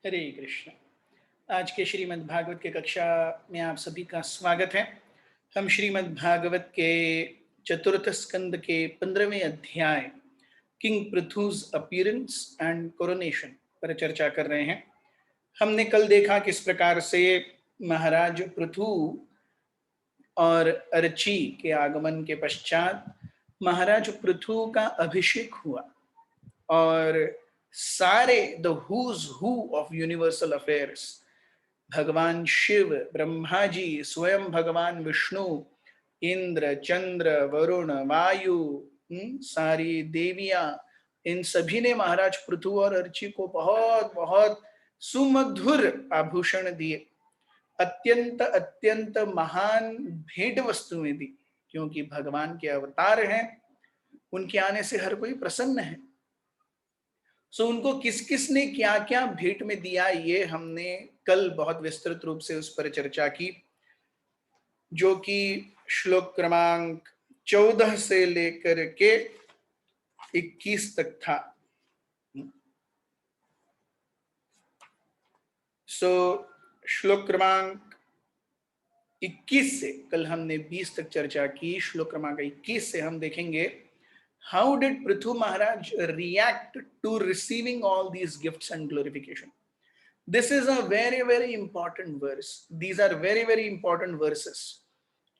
हरे कृष्ण। आज के श्रीमद् भागवत के कक्षा में आप सभी का स्वागत है। हम श्रीमद् भागवत के चतुर्थ स्कंद के 15वें अध्याय किंग पृथुज अपीयरेंस एंड कोरोनेशन पर चर्चा कर रहे हैं। हमने कल देखा किस प्रकार से महाराज पृथु और अर्ची के आगमन के पश्चात महाराज पृथु का अभिषेक हुआ और सारे the who's who of universal affairs, भगवान शिव, ब्रह्मा जी, स्वयं भगवान विष्णु, इंद्र, चंद्र, वरुण, वायु, सारी देवियां, इन सभी ने महाराज पृथु और अर्ची को बहुत बहुत सुमधुर आभूषण दिए, अत्यंत अत्यंत महान भेंट वस्तुएं दी, क्योंकि भगवान के अवतार हैं, उनके आने से हर कोई प्रसन्न है। उनको किस किस ने क्या क्या भेंट में दिया, ये हमने कल बहुत विस्तृत रूप से उस पर चर्चा की, जो कि श्लोक क्रमांक 14 से लेकर के 21 तक था। श्लोक क्रमांक 21 से कल हमने 20 तक चर्चा की। श्लोक क्रमांक 21 से हम देखेंगे how did Prithu Maharaj react to receiving all these gifts and glorification. This is a very very important verse. These are very very important verses.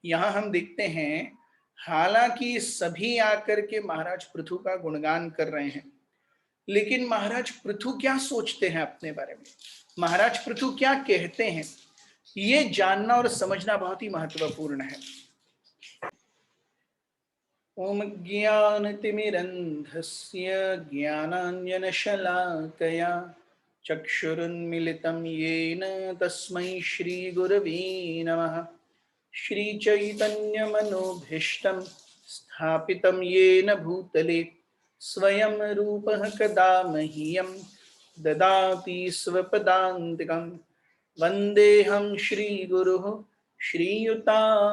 यहाँ हम देखते हैं, हालांकि सभी आकर के महाराज पृथु का गुणगान कर रहे हैं, लेकिन महाराज पृथु क्या सोचते हैं अपने बारे में, महाराज पृथु क्या कहते हैं, ये जानना और समझना बहुत ही महत्वपूर्ण है। ओम ज्ञानतिमिरन्धस्य ज्ञानाञ्जनशलाकया चक्षुरुन्मिलितं येन तस्मै श्रीगुरवे नमः। श्रीचैतन्यमनोभीष्टं स्थापितं येन भूतले स्वयं रूपः कदा मह्यं ददाति स्वपदान्तिकं। वन्देऽहं श्रीगुरुः श्रीयुतापदकमलं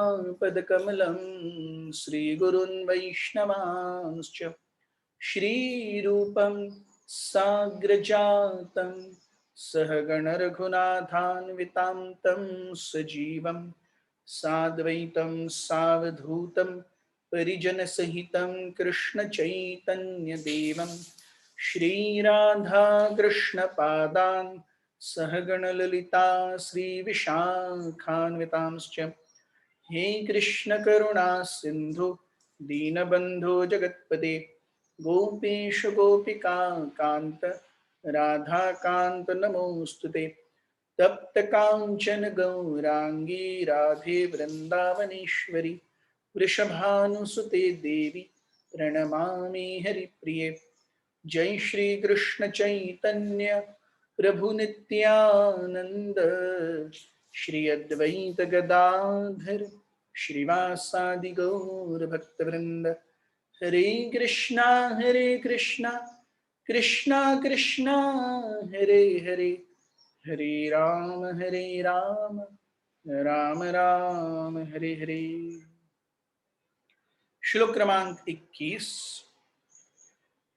श्रीगुरुन् वैष्णवांश्च श्रीरूपं साग्रजातं सहगण रघुनाथान्वितां तं सजीवं साद्वैतं सावधूतं परिजनसहितं कृष्णचैतन्यदेवं श्रीराधाकृष्णपादान् सहगण ललिता श्रीविशाखान्वितांश्च। हे कृष्ण करुणा सिंधु दीनबंधो जगत्पते गोपेश गोपिका कांत राधा कांत नमोस्तुते। तप्त कांचन गौरांगी राधे वृंदावनेश्वरी वृषभानुसुते देवी प्रणमामि हरिप्रिये। जय श्री कृष्ण चैतन्य प्रभु नित्यानंद श्री अद्वैत गदाधर श्रीवासादि गौर भक्तवृंद। हरे कृष्णा कृष्णा कृष्णा हरे हरे, हरे राम राम राम हरे हरे। श्लोक क्रमांक 21।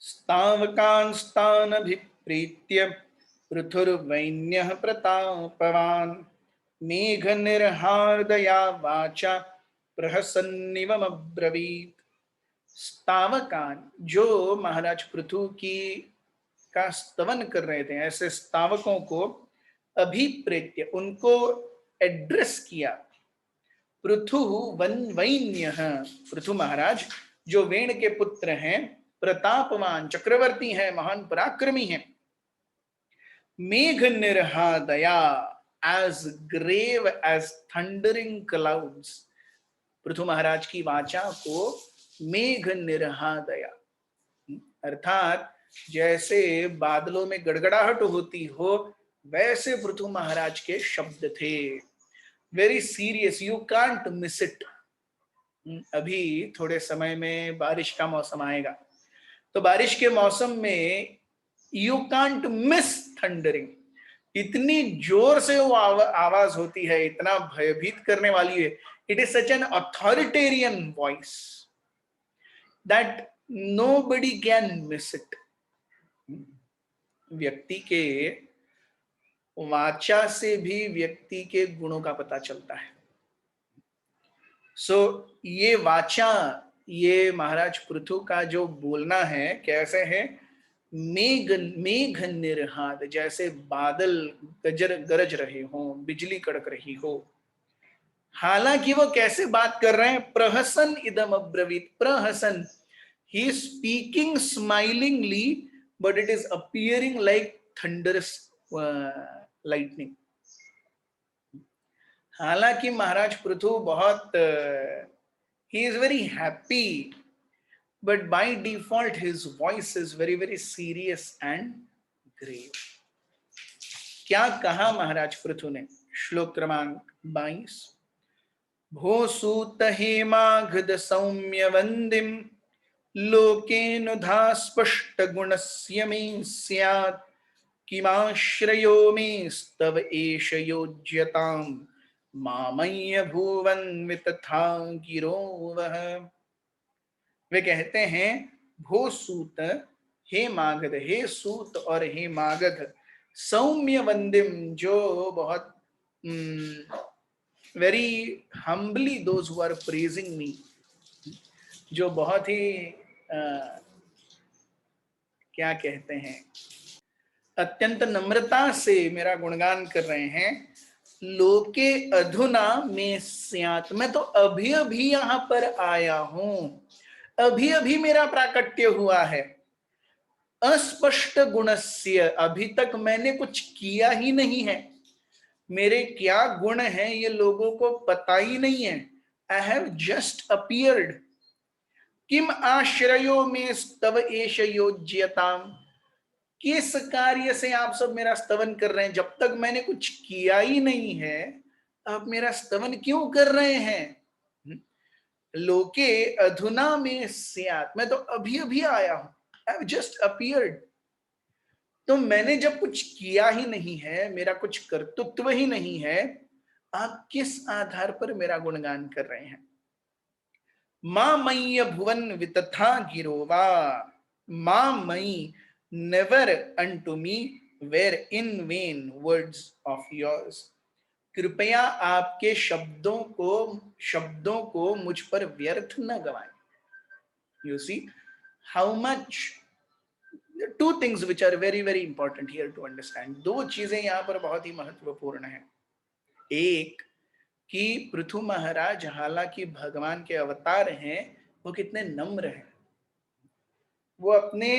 स्तावकांस्तानभिप्रीत्य पृथुर्वैन्यः प्रतापवान् मेघनिर्हार्दया वाचा प्रहसन्निवमब्रवीत्। स्तावकान, जो महाराज पृथु की का स्तवन कर रहे थे, ऐसे स्तावकों को अभिप्रेत्य, उनको एड्रेस किया। पृथु वैन्यः, पृथु महाराज जो वेण के पुत्र हैं, प्रतापवान चक्रवर्ती हैं, महान पराक्रमी हैं। मेघ निर्हादया, as grave as thundering clouds, Prithu महाराज की वाचा को मेघ निर्हादया, अर्थात जैसे बादलों में गड़गड़ाहट होती हो, वैसे पृथु महाराज के शब्द थे। Very serious, you can't miss it. अभी थोड़े समय में बारिश का मौसम आएगा, तो बारिश के मौसम में यू कांट मिस थंडरिंग। इतनी जोर से वो आवाज होती है, इतना भयभीत करने वाली है। It is such an authoritarian voice that nobody can miss it. व्यक्ति के वाचा से भी व्यक्ति के गुणों का पता चलता है। सो ये वाचा, ये महाराज पृथु का जो बोलना है कैसे है, मेघ मेघ निर्हाद, जैसे बादल गरज रहे हो, बिजली कड़क रही हो। हालांकि वो कैसे बात कर रहे हैं, प्रहसन इदम अब्रवीत, प्रहसन, he is speaking smilingly but it is appearing like thunderous lightning. हालांकि महाराज पृथु बहुत ही is very happy, but by default his voice is very very serious and grave। क्या कहा महाराज पृथु ने, श्लोक क्रमांक 22, भो सूत हेमाघद सौम्य वंदिम लोकेनुधा स्पष्ट गुणस्य मे स्यात् किमाश्रयो मे स्तव एष योज्यताम् मामय्य भुवन वितथा गिरो वः। वे कहते हैं, भो सूत, हे मागध, हे सूत और हे मागध, सौम्य वंदिम, जो बहुत very humbly those who are praising me, जो बहुत ही क्या कहते हैं, अत्यंत नम्रता से मेरा गुणगान कर रहे हैं। लोके अधुना में स्यात्, मैं तो अभी अभी यहां पर आया हूं, अभी अभी मेरा प्राकट्य हुआ है। अस्पष्ट गुणस्य, अभी तक मैंने कुछ किया ही नहीं है, मेरे क्या गुण हैं ये लोगों को पता ही नहीं है। I have just appeared. किम आश्रयो में स्तव एष योज्यताम, किस कार्य से आप सब मेरा स्तवन कर रहे हैं, जब तक मैंने कुछ किया ही नहीं है आप मेरा स्तवन क्यों कर रहे हैं। लोके अधुना में स्यात्, मैं तो अभी अभी आया हूं, आई हैव जस्ट अपीयर्ड। तो मैंने जब कुछ किया ही नहीं है, मेरा कुछ कर्तृत्व ही नहीं है, आप किस आधार पर मेरा गुणगान कर रहे हैं। मां मय्य भुवन वितथा गिरोवा, मां मयि, never unto me were in vain words of yours, कृपया आपके शब्दों को मुझ पर व्यर्थ न गवाएं। You see how much, two things which are very very important here to understand, दो चीजें यहाँ पर बहुत ही महत्वपूर्ण है। एक कि पृथु महाराज हालांकि भगवान के अवतार हैं, वो कितने नम्र हैं। वो अपने,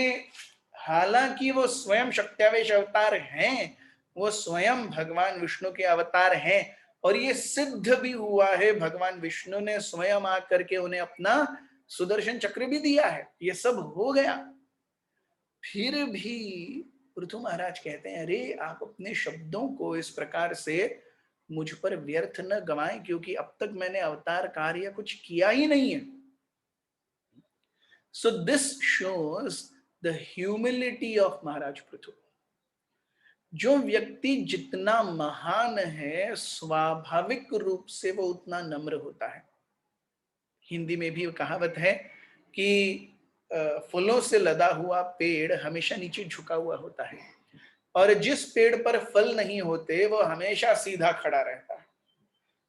हालांकि वो स्वयं शक्त्यावेश अवतार हैं, वो स्वयं भगवान विष्णु के अवतार हैं, और ये सिद्ध भी हुआ है, भगवान विष्णु ने स्वयं आकर के उन्हें अपना सुदर्शन चक्र भी दिया है, ये सब हो गया। फिर भी पृथु महाराज कहते हैं, अरे आप अपने शब्दों को इस प्रकार से मुझ पर व्यर्थ न गवाएं, क्योंकि अब तक मैंने अवतार कार्य कुछ किया ही नहीं है। So this shows the humility of Maharaj Prithu. जो व्यक्ति जितना महान है, स्वाभाविक रूप से वो उतना नम्र होता है। हिंदी में भी कहावत है कि फलों से लदा हुआ पेड़ हमेशा नीचे झुका हुआ होता है, और जिस पेड़ पर फल नहीं होते वो हमेशा सीधा खड़ा रहता है।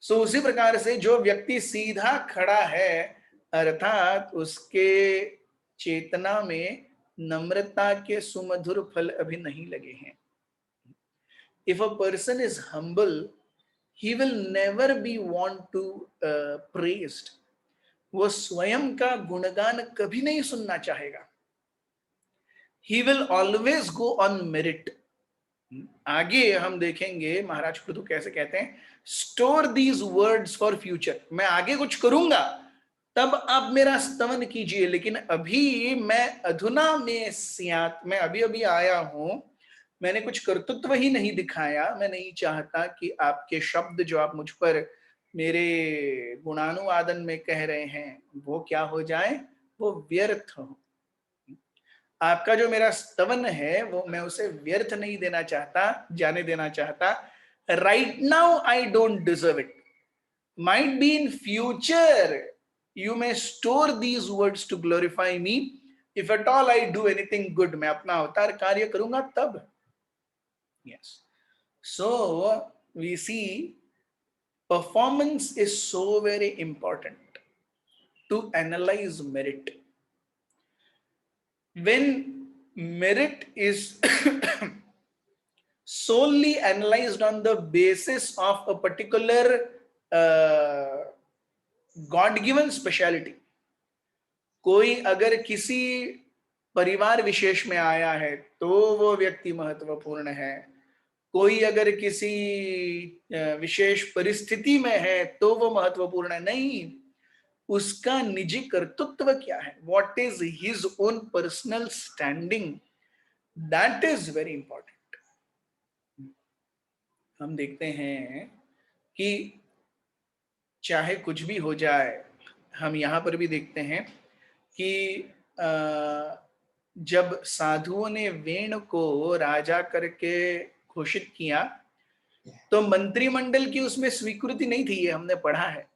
सो उसी प्रकार से जो व्यक्ति सीधा खड़ा है, अर्थात उसके चेतना में नम्रता के सुमधुर फल अभी नहीं लगे हैं। If a person is humble, he will never be want to praised, वो स्वयं का गुणगान कभी नहीं सुनना चाहेगा। He will always go on merit। आगे हम देखेंगे महाराज पृथु कैसे कहते हैं, store these words for future, मैं आगे कुछ करूंगा तब आप मेरा स्तवन कीजिए, लेकिन अभी मैं अधुना में स्यात्, मैं अभी अभी आया हूं, मैंने कुछ कर्तृत्व ही नहीं दिखाया। मैं नहीं चाहता कि आपके शब्द जो आप मुझ पर मेरे गुणानुवादन में कह रहे हैं वो क्या हो जाए, वो व्यर्थ हो। आपका जो मेरा स्तवन है वो मैं उसे व्यर्थ नहीं देना चाहता, जाने देना चाहता। Right now I don't deserve it, might be in future you may store these words to glorify me, if at all I do anything good, मैं अपना अवतार कार्य करूंगा तब। Yes, So we see performance is so very important to analyze merit. When merit is solely analyzed on the basis of a particular God given speciality, कोई अगर किसी परिवार विशेष में आया है तो वो व्यक्ति महत्वपूर्ण है, कोई अगर किसी विशेष परिस्थिति में है तो वो महत्वपूर्ण नहीं, उसका निजी कर्तृत्व क्या है, what is his own personal standing, that is very important. हम देखते हैं कि चाहे कुछ भी हो जाए, हम यहाँ पर भी देखते हैं कि जब साधुओं ने वेण को राजा करके घोषित किया तो मंत्रिमंडल की उसमें स्वीकृति नहीं थी, ये हमने पढ़ा है।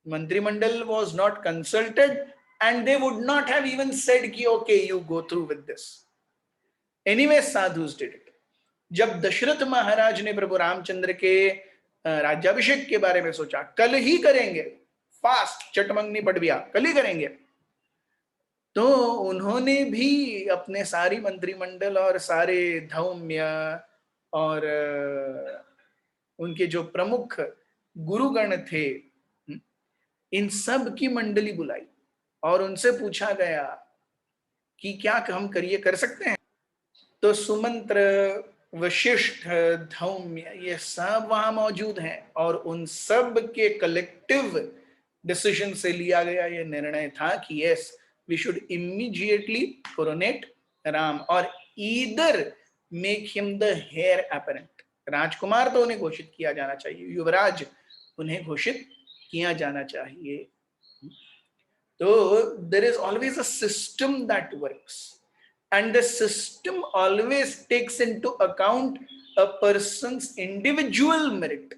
मंत्रिमंडल was not consulted and they would not have even said कि okay you go through with this. Anyway sadhus did it. जब दशरथ महाराज ने प्रभु रामचंद्र के राज्याभिषेक के बारे में सोचा, कल ही करेंगे, फास्ट चटमंगनी पटबिया कल ही करेंगे, तो उन्होंने भी अपने सारी मंत्रिमंडल और सारे धौम्य और उनके जो प्रमुख गुरुगण थे, इन सब की मंडली बुलाई और उनसे पूछा गया कि क्या हम कर सकते हैं। तो सुमंत्र, वशिष्ठ, धौम्य, ये सब वहां मौजूद हैं और उन सब के कलेक्टिव डिसीजन से लिया गया ये निर्णय था कि yes we should immediately coronate Ram और either make him the heir apparent. राजकुमार तो उन्हें घोषित किया जाना चाहिए, युवराज उन्हें घोषित किया जाना चाहिए। तो there is always a system that works and the system always takes into account a person's individual merit,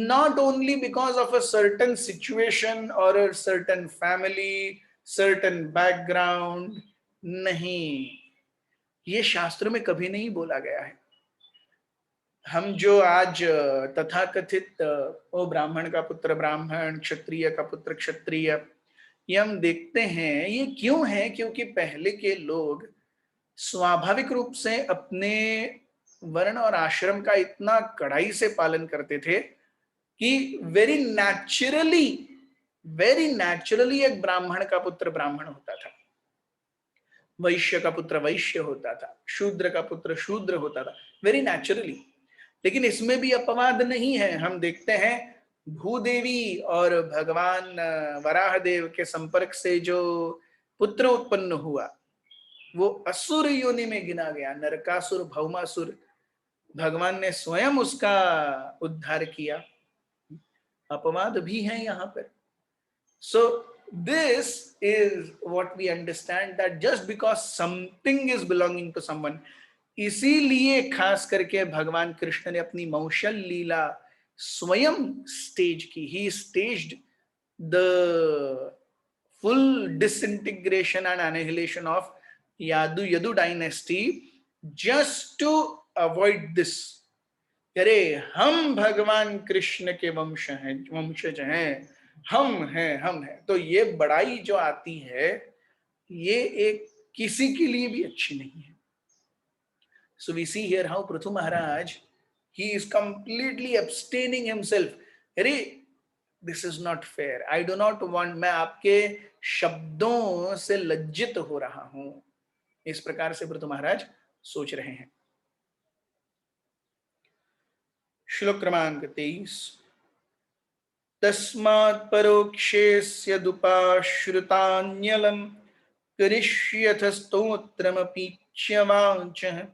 not only because of a certain situation or a certain family, certain background। नहीं, ये शास्त्र में कभी नहीं बोला गया है। हम जो आज तथाकथित ओ ब्राह्मण का पुत्र ब्राह्मण, क्षत्रिय का पुत्र क्षत्रिय, ये हम देखते हैं, ये क्यों है? क्योंकि पहले के लोग स्वाभाविक रूप से अपने वर्ण और आश्रम का इतना कड़ाई से पालन करते थे कि वेरी नेचुरली एक ब्राह्मण का पुत्र ब्राह्मण होता था, वैश्य का पुत्र वैश्य होता था, शूद्र का पुत्र शूद्र होता था, वेरी नेचुरली। लेकिन इसमें भी अपवाद नहीं है। हम देखते हैं भूदेवी और भगवान वराहदेव के संपर्क से जो पुत्र उत्पन्न हुआ वो असुर योनि में गिना गया, नरकासुर, भौमासुर। भगवान ने स्वयं उसका उद्धार किया। अपवाद भी है यहाँ पर। So this is what we understand, that just because something is belonging to someone, इसीलिए खास करके भगवान कृष्ण ने अपनी मौशल लीला स्वयं स्टेज की। He staged the full disintegration and annihilation of Yadu dynasty just to avoid this. अरे हम भगवान कृष्ण के वंशज हैं, हम हैं। तो ये बड़ाई जो आती है ये एक किसी के लिए भी अच्छी नहीं है। So we see here how Prithu Maharaj, he is completely abstaining himself. अरे this is not fair, I do not want, मैं आपके शब्दों से लज्जित हो रहा हूं, इस प्रकार से पृथु महाराज सोच रहे हैं। श्लोक क्रमांक 23। तस्मात् परोक्षेस्य दुपाश्रुतान्यलम् करिष्यथ स्तोत्रमपीच्य वाचः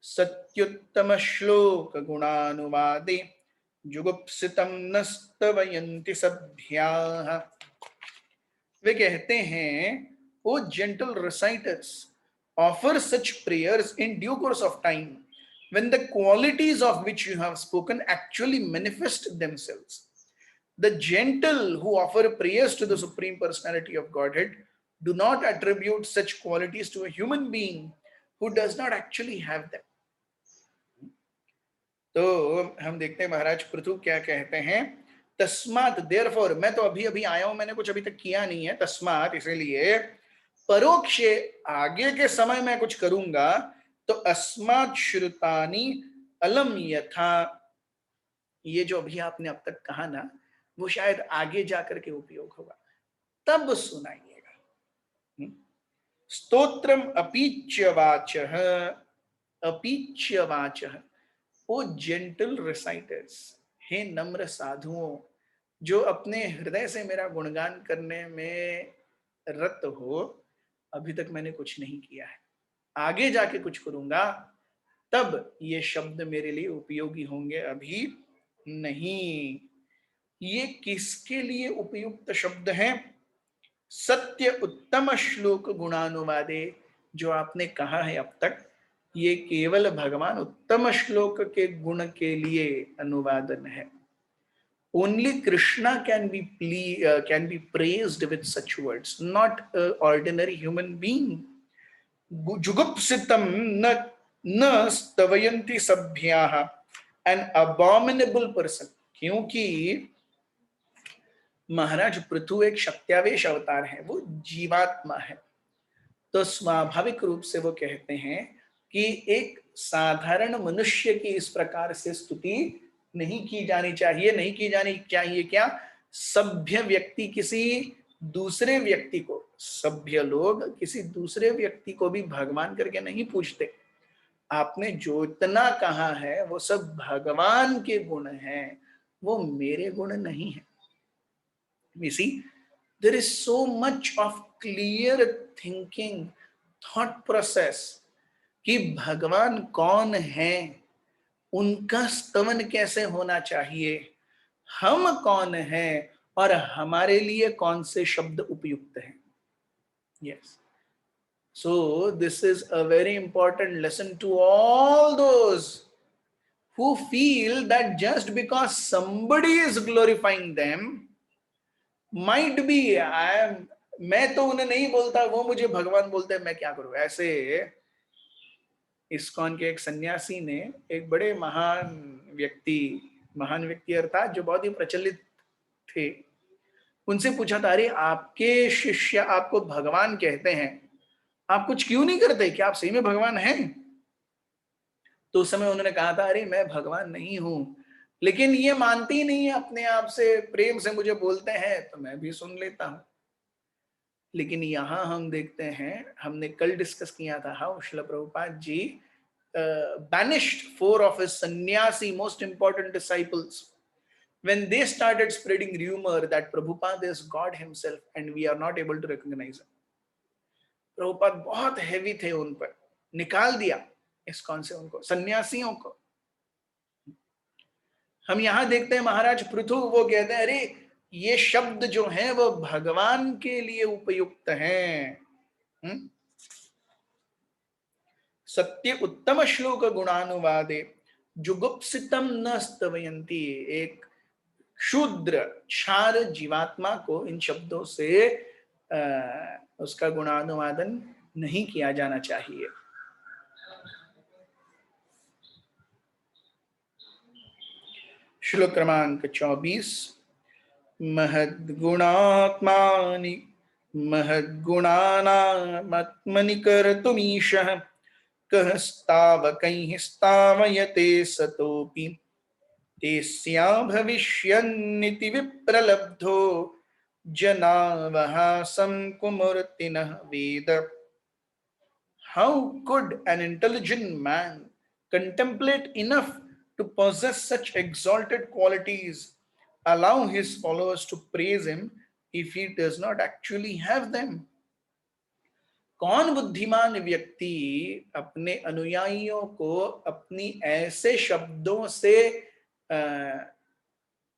सत्युत्तम श्लोक गुणानुवादे जुगुप्सितम नस्तवयन्ति सभ्याः। वे कहते हैं, ओ gentle reciters, offer such prayers in due course of time when the qualities of which you have spoken actually manifest themselves. The gentle who offer prayers to the Supreme Personality of Godhead do not attribute such qualities to a human being who does not actually have them. तो हम देखते हैं महाराज पृथु क्या कहते हैं, तस्मात therefore, मैं तो अभी अभी आया हूं, मैंने कुछ अभी तक किया नहीं है, तस्मात इसलिए, परोक्षे आगे के समय में कुछ करूंगा, तो अस्मात् श्रुतानि अलम यथा, ये जो अभी आपने अब तक कहा ना, वो शायद आगे जाकर के उपयोग होगा, तब सुनाइएगा। स्तोत्रम अपीच्य वाचः, अपीच्य वाचः, ओ जेंटल रिसाइटर्स, हे नम्र साधुओं, जो अपने हृदय से मेरा गुणगान करने में रत हो, अभी तक मैंने कुछ नहीं किया है, आगे जाके कुछ करूंगा, तब ये शब्द मेरे लिए उपयोगी होंगे, अभी नहीं। ये किसके लिए उपयुक्त शब्द हैं? सत्य उत्तम श्लोक गुणानुवादे, जो आपने कहा है अब तक, ये केवल भगवान उत्तम श्लोक के गुण के लिए अनुवादन है। Only Krishna can be praised with such words, not an ordinary human being. जुगुप्सितम न न स्तवयन्ति सभ्याः, an abominable person, क्योंकि महाराज पृथु एक शक्त्यावेश अवतार है, वो जीवात्मा है, तो स्वाभाविक रूप से वो कहते हैं कि एक साधारण मनुष्य की इस प्रकार से स्तुति नहीं की जानी चाहिए, नहीं की जानी चाहिए। क्या? सभ्य व्यक्ति किसी दूसरे व्यक्ति को, सभ्य लोग किसी दूसरे व्यक्ति को भी भगवान करके नहीं पूछते। आपने जो इतना कहा है वो सब भगवान के गुण हैं, वो मेरे गुण नहीं है। You see, there is so much of clear thinking, thought process कि भगवान कौन है, उनका स्तवन कैसे होना चाहिए, हम कौन हैं और हमारे लिए कौन से शब्द उपयुक्त हैं। Yes. So this is a very important lesson to all those who feel that just because somebody is glorifying them, might be मैं तो उन्हें नहीं बोलता, वो मुझे भगवान बोलते हैं, मैं क्या करूं। ऐसे इस्कॉन के एक सन्यासी ने एक बड़े महान व्यक्ति अर्थात जो बहुत ही प्रचलित थे, उनसे पूछा था, अरे आपके शिष्य आपको भगवान कहते हैं, आप कुछ क्यों नहीं करते, क्या आप सही में भगवान हैं? तो उस समय उन्होंने कहा था, अरे मैं भगवान नहीं हूं, लेकिन ये मानती ही नहीं है, अपने आप से प्रेम से मुझे बोलते हैं तो मैं भी सुन लेता हूं। लेकिन यहां हम देखते हैं, हमने कल डिस्कस किया था how Srila Prabhupada ji banished 4 of his sannyasi most important disciples when they started spreading rumor that Prabhupada is God himself and we are not able to recognize him. Prabhupada बहुत हेवी थे उन पर, निकाल दिया इस्कॉन से उनको, सन्यासियों को। हम यहां देखते हैं महाराज पृथु, वो कहते हैं, अरे ये शब्द जो हैं वो भगवान के लिए उपयुक्त हैं। सत्य उत्तम श्लोक गुणानुवादे जुगुप्सितम न स्तवयन्ति, एक शूद्र क्षार जीवात्मा को इन शब्दों से उसका गुणानुवादन नहीं किया जाना चाहिए। श्लोक क्रमांक 24, महद्गुणात्मानि महद्गुणानामत्मनि कर्तुमीशः कः स्तावकैः स्तावयते सतोऽपि तेस्या भविष्यन्निति विप्रलब्धो जनावहासं कुमूर्तिनः वेद। How could an intelligent man contemplate enough to possess such exalted qualities, allow his followers to praise him if he does not actually have them? कौन बुद्धिमान व्यक्ति अपने अनुयायियों को अपनी ऐसे शब्दों से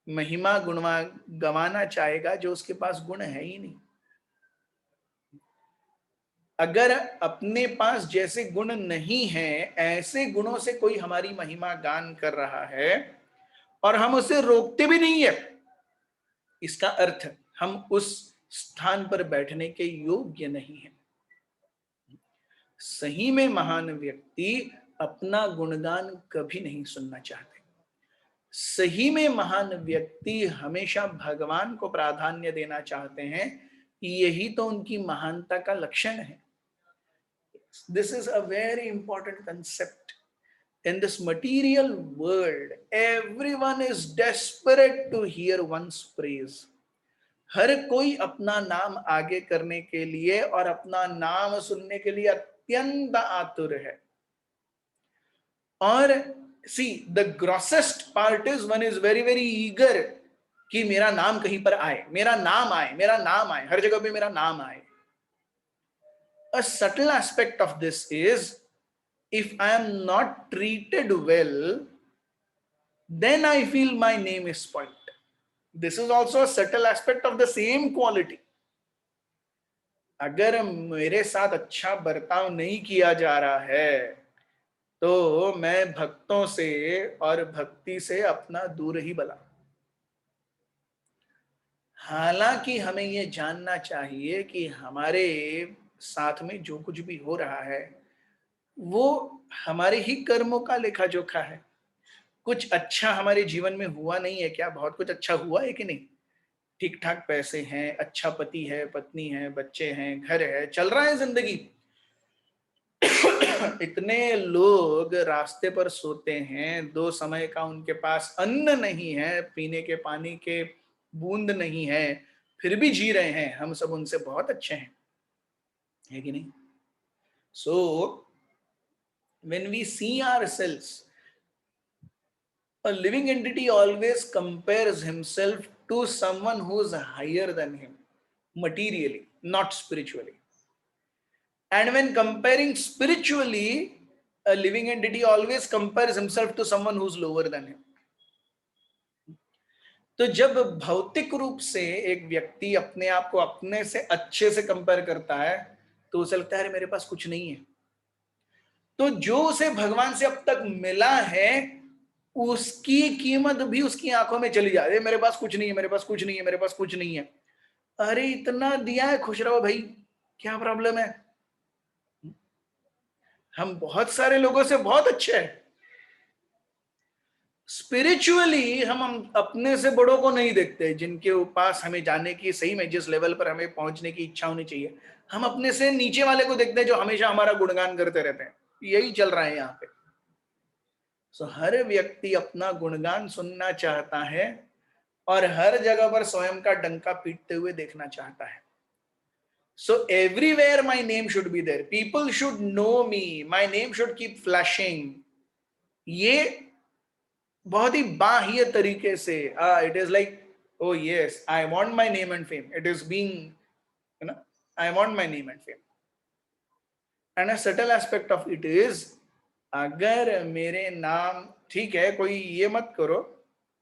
महिमा गुणवा गवाना चाहेगा जो उसके पास गुण है ही नहीं। अगर अपने पास जैसे गुण नहीं है, ऐसे गुणों से कोई हमारी महिमा गान कर रहा है और हम उसे रोकते भी नहीं है, इसका अर्थ हम उस स्थान पर बैठने के योग्य नहीं है। सही में महान व्यक्ति अपना गुणगान कभी नहीं सुनना चाहते। सही में महान व्यक्ति हमेशा भगवान को प्राधान्य देना चाहते हैं, यही तो उनकी महानता का लक्षण है। This is a very important concept. In this material world, everyone is desperate to hear one's praise. हर कोई अपना नाम आगे करने के लिए और अपना नाम सुनने के लिए अत्यंत आतुर है। और see the grossest part is one is very very eager कि मेरा नाम कहीं पर आए, मेरा नाम आए, मेरा नाम आए, हर जगह पे मेरा नाम आए। A subtle aspect of this is, if I am not treated well, then I feel my name is spoiled. This is also a subtle aspect of the same quality. अगर मेरे साथ अच्छा बर्ताव नहीं किया जा रहा है तो मैं भक्तों से और भक्ति से अपना दूर ही बला। हालांकि हमें ये जानना चाहिए कि हमारे साथ में जो कुछ भी हो रहा है वो हमारे ही कर्मों का लेखा जोखा है। कुछ अच्छा हमारे जीवन में हुआ नहीं है क्या? बहुत कुछ अच्छा हुआ है कि नहीं? ठीक ठाक पैसे हैं, अच्छा पति है, पत्नी है, बच्चे हैं, घर है, चल रहा है जिंदगी। इतने लोग रास्ते पर सोते हैं, 2 समय का उनके पास अन्न नहीं है, पीने के पानी के बूंद नहीं है, फिर भी जी रहे हैं। हम सब उनसे बहुत अच्छे हैं, है कि नहीं? So when we see ourselves, a living entity always compares himself to someone who is higher than him, materially, not spiritually. And when comparing spiritually, a living entity always compares himself to someone who's lower than him. तो जब भौतिक रूप से एक व्यक्ति अपने आप को अपने से अच्छे से कंपेयर करता है तो उसे लगता है मेरे पास कुछ नहीं है। तो जो उसे भगवान से अब तक मिला है उसकी कीमत भी उसकी आंखों में चली जा रही है। मेरे पास कुछ नहीं है, मेरे पास कुछ नहीं है, मेरे पास कुछ नहीं है। अरे इतना दिया है, खुश रहो भाई, क्या प्रॉब्लम है? हम बहुत सारे लोगों से बहुत अच्छे हैं। स्पिरिचुअली हम अपने से बड़ों को नहीं देखते, जिनके पास हमें जाने की, सही में जिस लेवल पर हमें पहुंचने की इच्छा होनी चाहिए, हम अपने से नीचे वाले को देखते हैं जो हमेशा हमारा गुणगान करते रहते हैं। यही चल रहा है यहाँ पे। सो हर व्यक्ति अपना गुणगान सुनना चाहता है और हर जगह पर स्वयं का डंका पीटते हुए देखना चाहता है। So everywhere my name should be there. People should know me. My name should keep flashing. ये बहुत ही बाह्य तरीके से it is like, oh yes, I want my name and fame. It is being, I want my name and fame. And a subtle aspect of it is, अगर मेरे नाम, ठीक है, कोई ये मत करो,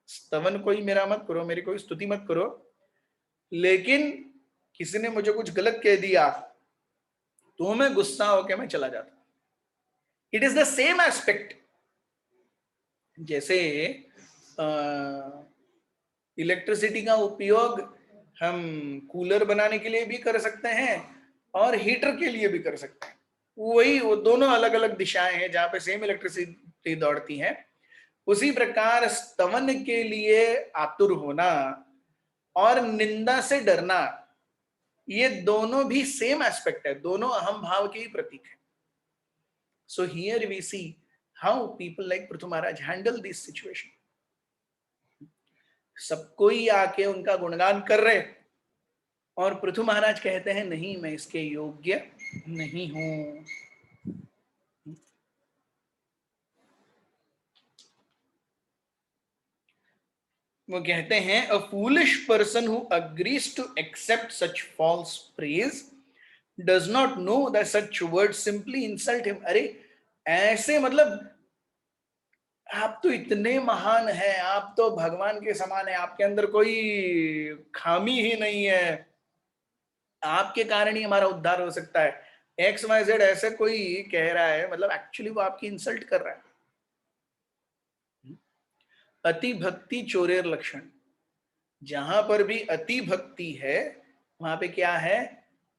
स्तवन कोई मेरा मत करो, मेरी कोई स्तुति मत करो, लेकिन किसी ने मुझे कुछ गलत कह दिया तो मैं गुस्सा होकर मैं चला जाता। It is the same aspect. जैसे इलेक्ट्रिसिटी का उपयोग हम कूलर बनाने के लिए भी कर सकते हैं और हीटर के लिए भी कर सकते हैं। वो दोनों अलग अलग दिशाएं हैं जहां पे सेम इलेक्ट्रिसिटी दौड़ती है। उसी प्रकार स्तवन के लिए आतुर होना और निंदा से डरना, ये दोनों भी सेम एस्पेक्ट है, दोनों अहम भाव के ही प्रतीक है। So here we see how people like Prithu Maharaj handle this situation. सबको ही आके उनका गुणगान कर रहे और पृथु महाराज कहते हैं नहीं, मैं इसके योग्य नहीं हूं। वो कहते हैं a foolish person who agrees to accept such false praise does not know that such word simply insult him. अरे ऐसे मतलब आप तो इतने महान हैं, आप तो भगवान के समान है, आपके अंदर कोई खामी ही नहीं है, आपके कारण ही हमारा उद्धार हो सकता है, एक्स वाई जेड ऐसे कोई कह रहा है, मतलब एक्चुअली वो आपकी इंसल्ट कर रहा है। अति भक्ति चोरेर लक्षण। जहां पर भी अति भक्ति है वहां पे क्या है?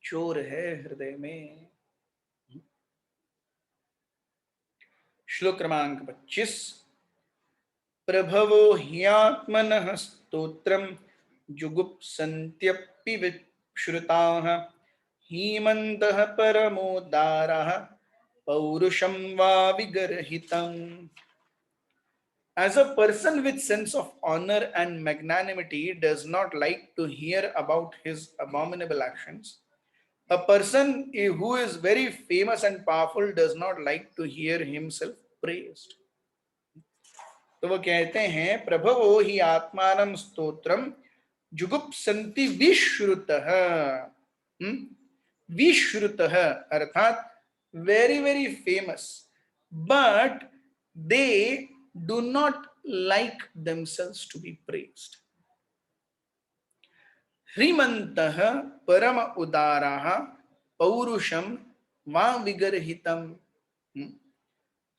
चोर है हृदय में। श्लोक क्रमांक 25। प्रभवो ह्यात्मनः स्तोत्रं जुगुप्सन्त्यपि विश्रुताः हीमन्तः परमोदारः पौरुषं वा विगर्हितम्. As a person with sense of honor and magnanimity does not like to hear about his abominable actions, a person who is very famous and powerful does not like to hear himself praised. तो वो कहते हैं प्रभवो ही आत्मानं स्तोत्रम जुगुप्सन्ति विश्रुतः. विश्रुतः अर्थात very very famous, but they do not like themselves to be praised. ह्रीमन्तः परम उदाराः पौरुषम वा विगर्हितम.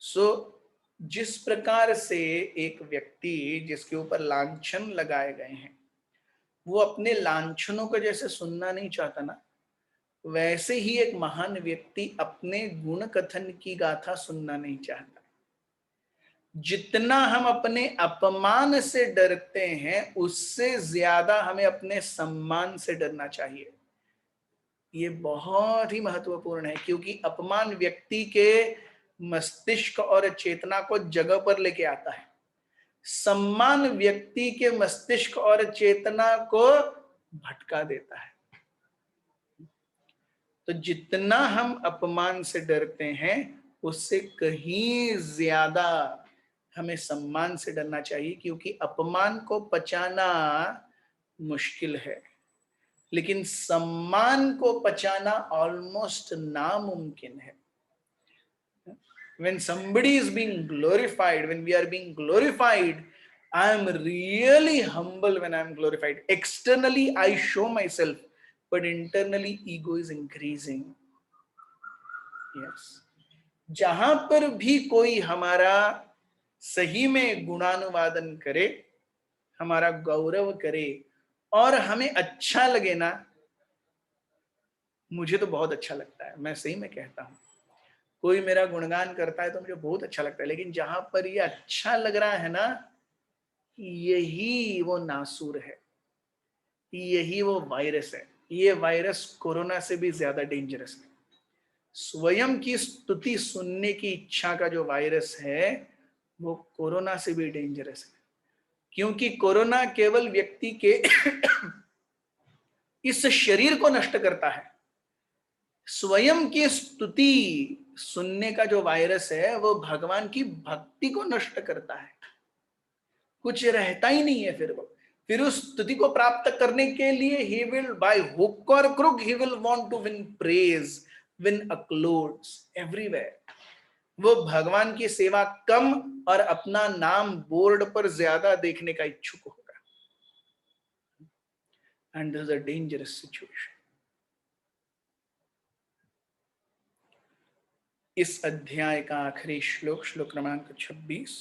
सो जिस प्रकार से एक व्यक्ति जिसके ऊपर लांछन लगाए गए हैं वो अपने लांछनों को जैसे सुनना नहीं चाहता ना, वैसे ही एक महान व्यक्ति अपने गुण कथन की गाथा सुनना नहीं चाहता. जितना हम अपने अपमान से डरते हैं उससे ज्यादा हमें अपने सम्मान से डरना चाहिए. ये बहुत ही महत्वपूर्ण है क्योंकि अपमान व्यक्ति के मस्तिष्क और चेतना को जगह पर लेके आता है. सम्मान व्यक्ति के मस्तिष्क और चेतना को भटका देता है. तो जितना हम अपमान से डरते हैं उससे कहीं ज्यादा हमें सम्मान से डरना चाहिए क्योंकि अपमान को पचाना मुश्किल है लेकिन सम्मान को पचाना ऑलमोस्ट नामुमकिन है. When somebody is being glorified, when we are being glorified, I am really humble when I am glorified. Externally, I show myself, but internally, ego is increasing. Yes. जहां पर भी कोई हमारा सही में गुणानुवादन करे, हमारा गौरव करे और हमें अच्छा लगे ना, मुझे तो बहुत अच्छा लगता है, मैं सही में कहता हूं. कोई मेरा गुणगान करता है तो मुझे बहुत अच्छा लगता है, लेकिन जहां पर ये अच्छा लग रहा है ना, यही वो नासूर है, यही वो वायरस है. ये वायरस कोरोना से भी ज्यादा डेंजरस है. स्वयं की स्तुति सुनने की इच्छा का जो वायरस है वो कोरोना से भी डेंजरस है क्योंकि कोरोना केवल व्यक्ति के इस शरीर को नष्ट करता है. स्वयं की स्तुति सुनने का जो वायरस है वो भगवान की भक्ति को नष्ट करता है. कुछ रहता ही नहीं है फिर उस स्तुति को प्राप्त करने के लिए he will by hook or crook he will want to win praise, win applause everywhere. वो भगवान की सेवा कम और अपना नाम बोर्ड पर ज्यादा देखने का इच्छुक होगा. And this is a dangerous situation. इस अध्याय का आखिरी श्लोक, श्लोक क्रमांक 26.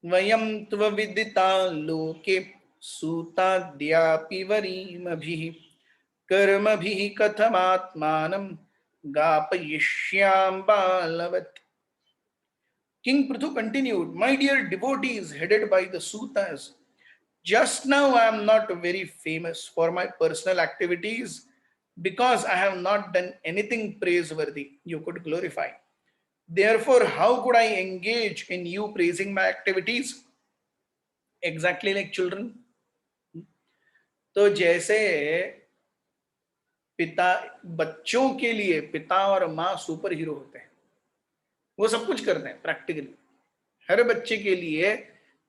वयं त्वविदिता लोके सूताद्यापि वरीमभिः कर्मभिः कथमात्मानं गापयिष्याम बालवत्. King Prithu continued, my dear devotees headed by the Sutas, just now I am not very famous for my personal activities because I have not done anything praiseworthy you could glorify. Therefore, how could I engage in you praising my activities? Exactly like children. तो जैसे पिता, बच्चों के लिए पिता और माँ super hero होते हैं, वो सब कुछ करते हैं प्रैक्टिकली. हर बच्चे के लिए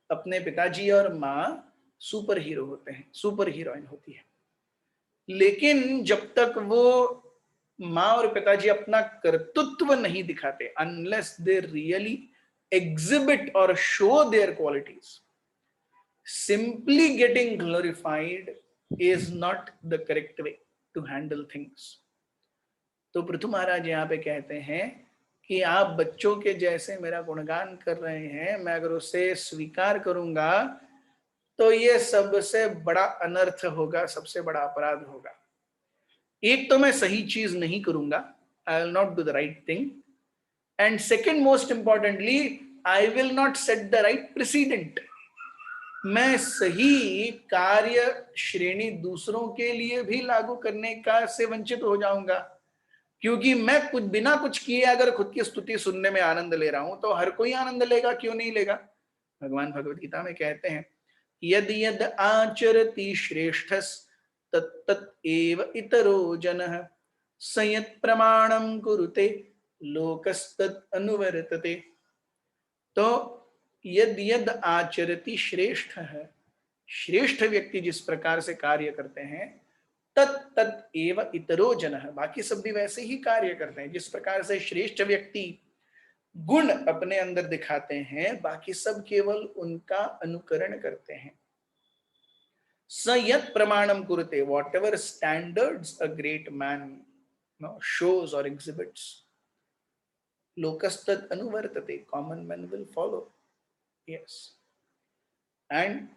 अपने पिताजी और माँ सुपर हीरो होते हैं, सुपर हीरोइन होती है. लेकिन जब तक वो माँ और पिताजी अपना कर्तृत्व नहीं दिखाते, अनलेस दे रियली एग्जिबिट और show their qualities, simply getting glorified is not the correct way to handle things. तो पृथु महाराज यहाँ पे कहते हैं कि आप बच्चों के जैसे मेरा गुणगान कर रहे हैं, मैं अगर उसे स्वीकार करूंगा तो ये सबसे बड़ा अनर्थ होगा, सबसे बड़ा अपराध होगा. एक तो मैं सही चीज नहीं करूंगा, I will not do the right thing, and second most importantly I will not set the right precedent. मैं सही कार्य श्रेणी दूसरों के लिए भी लागू करने का से वंचित हो जाऊंगा, क्योंकि मैं कुछ बिना कुछ किए अगर खुद की स्तुति सुनने में आनंद ले रहा हूं तो हर कोई आनंद लेगा, क्यों नहीं लेगा। भगवान भगवत गीता में कहते हैं, यद यद आचरति श्रेष्ठस तत्तत् एव इतरो जनः संयत प्रमाणम कुरुते लोकस्तत् अनुवर्तते। तो यद यद आचरति श्रेष्ठ है, श्रेष्ठ व्यक्ति जिस प्रकार से कार्य करते हैं, तत् तत् एव इतरो जनः, बाकी सब भी वैसे ही कार्य करते हैं। जिस प्रकार से श्रेष्ठ व्यक्ति गुण अपने अंदर दिखाते हैं, बाकी सब केवल उनका अनुकरण करते हैं। संयत प्रमाणम कुरुते, what ever standards a great man shows or exhibits, lokastat anuvartate, common men will follow. Yes. And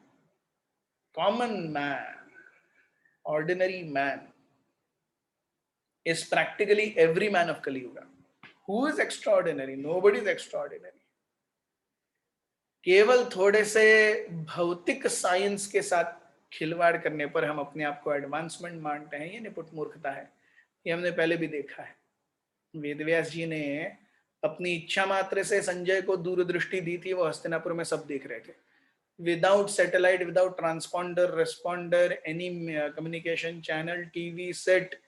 common man, ordinary man, is practically every man of Kali Yuga. Who is extraordinary? Nobody is extraordinary. केवल थोड़े से भौतिक science के साथ खिलवाड़ करने पर हम अपने आप को एडवांसमेंट मानते हैं, ये निपुट मूर्खता है। ये हमने पहले भी देखा है। वेदव्यास जी ने अपनी इच्छा मात्र से संजय को दूरदृष्टि दी थी, वो हस्तिनापुर में सब देख रहे थे, without satellite, without transponder, responder, any communication channel, TV set,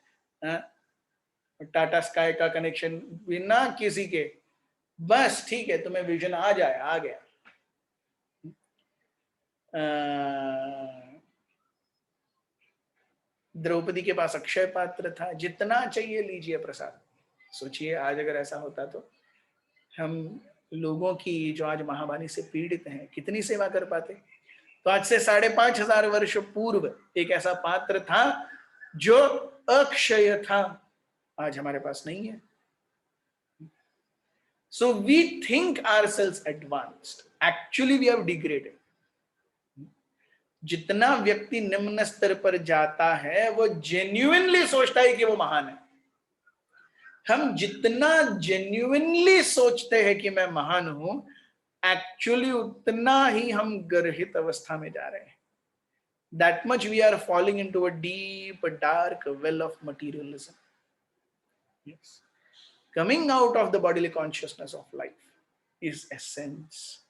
Tata sky का कनेक्शन, बिना किसी के, बस ठीक है तुम्हें विजन आ जाए, आ गया। द्रौपदी के पास अक्षय पात्र था, जितना चाहिए लीजिए प्रसाद। सोचिए आज अगर ऐसा होता तो हम लोगों की जो आज महामारी से पीड़ित हैं कितनी सेवा कर पाते। तो आज से 5,500 वर्ष पूर्व एक ऐसा पात्र था जो अक्षय था, आज हमारे पास नहीं है। So we think ourselves advanced, actually we have degraded. जितना व्यक्ति निम्न स्तर पर जाता है वो जेन्युइनली सोचता है कि वो महान है। हम जितना जेन्युइनली सोचते हैं कि मैं महान हूं, एक्चुअली उतना ही हम गर्हित अवस्था में जा रहे हैं। That much we are falling into a deep, dark well of materialism. Yes. Coming out of the bodily consciousness of life is essence.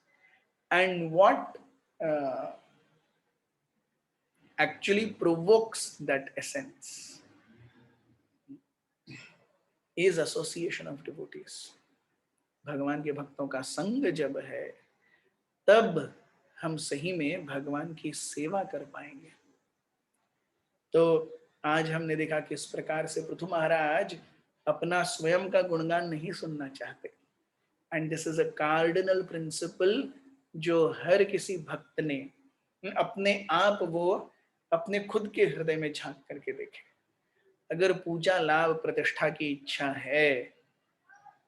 And what actually provokes that essence is association of devotees. भगवान के भक्तों का संग जब है तब हम सही में भगवान की सेवा कर पाएंगे। तो आज हमने देखा किस प्रकार से पृथु महाराज अपना स्वयं का गुणगान नहीं सुनना चाहते। And this is a cardinal principle जो हर किसी भक्त ने अपने आप वो अपने खुद के हृदय में झांक करके देखे। अगर पूजा लाभ प्रतिष्ठा की इच्छा है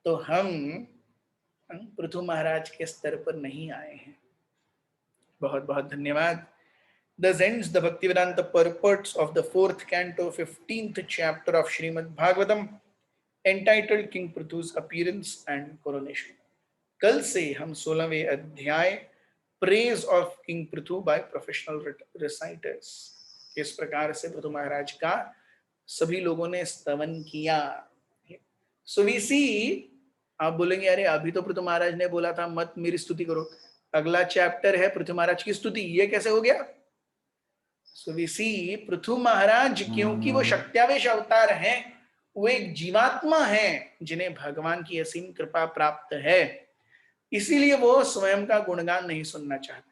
तो हम पृथु महाराज के स्तर पर नहीं आए हैं। बहुत बहुत धन्यवाद। Thus ends the Bhaktivedanta purports of the 4th canto, 15th chapter of Srimad Bhagavatam, entitled King Prithu's appearance and coronation. कल से हम 16वें अध्याय Praise of King Prithu by professional reciters, इस प्रकार से पृथु महाराज का सभी लोगों ने स्तवन किया। So we see, आप बोलेंगे अरे अभी तो पृथु महाराज ने बोला था मत मेरी स्तुति करो, अगला चैप्टर है पृथु महाराज की स्तुति, ये कैसे हो गया? So we see पृथु महाराज क्योंकि वो शक्त्यावेश अवतार हैं, वो एक जीवात्मा हैं जिन्हें भगवान की असीम कृपा प्राप्त है, इसीलिए वो स्वयं का गुणगान नहीं सुनना चाहते।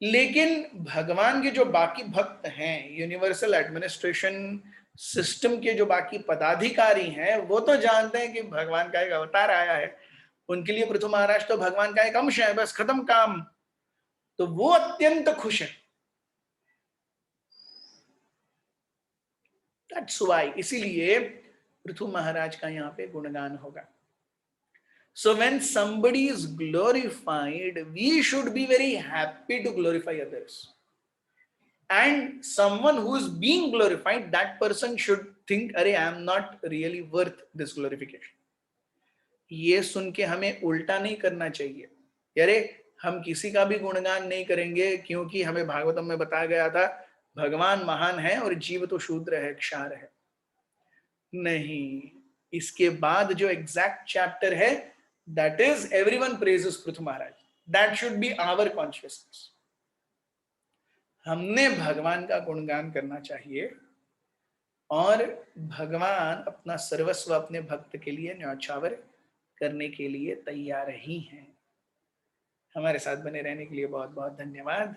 लेकिन भगवान के जो बाकी भक्त हैं, यूनिवर्सल एडमिनिस्ट्रेशन सिस्टम के जो बाकी पदाधिकारी हैं, वो तो जानते हैं कि भगवान का एक अवतार आया है। उनके लिए पृथु महाराज तो भगवान का एक अंश है, बस खत्म काम। तो वो अत्यंत खुश है। That's why, इसीलिए पृथु महाराज का यहाँ पे गुणगान होगा। So when somebody is glorified, we should be very happy to glorify others. And someone who is being glorified, that person should think, "Arey, I am not really worth this glorification." ये सुन के हमें उल्टा नहीं करना चाहिए, अरे हम किसी का भी गुणगान नहीं करेंगे क्योंकि हमें भागवतम में बताया गया था भगवान महान है और जीव तो शूद्र है, क्षार है। नहीं, इसके बाद जो एग्जैक्ट चैप्टर है, that is everyone praises Prithu Maharaj. That should be our consciousness. हमने भगवान का गुणगान करना चाहिए और भगवान अपना सर्वस्व अपने भक्त के लिए न्यौछावर करने के लिए तैयार ही हैं। हमारे साथ बने रहने के लिए बहुत बहुत धन्यवाद।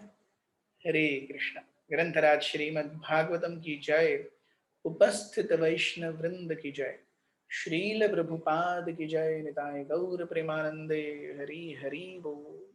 हरे कृष्णा। ग्रंथराज श्रीमद् भागवतम की जय। उपस्थित वैष्णव वृंद की जय। श्रील प्रभुपाद की जय। निताय गौर प्रेमानंदे। हरि हरि बोल।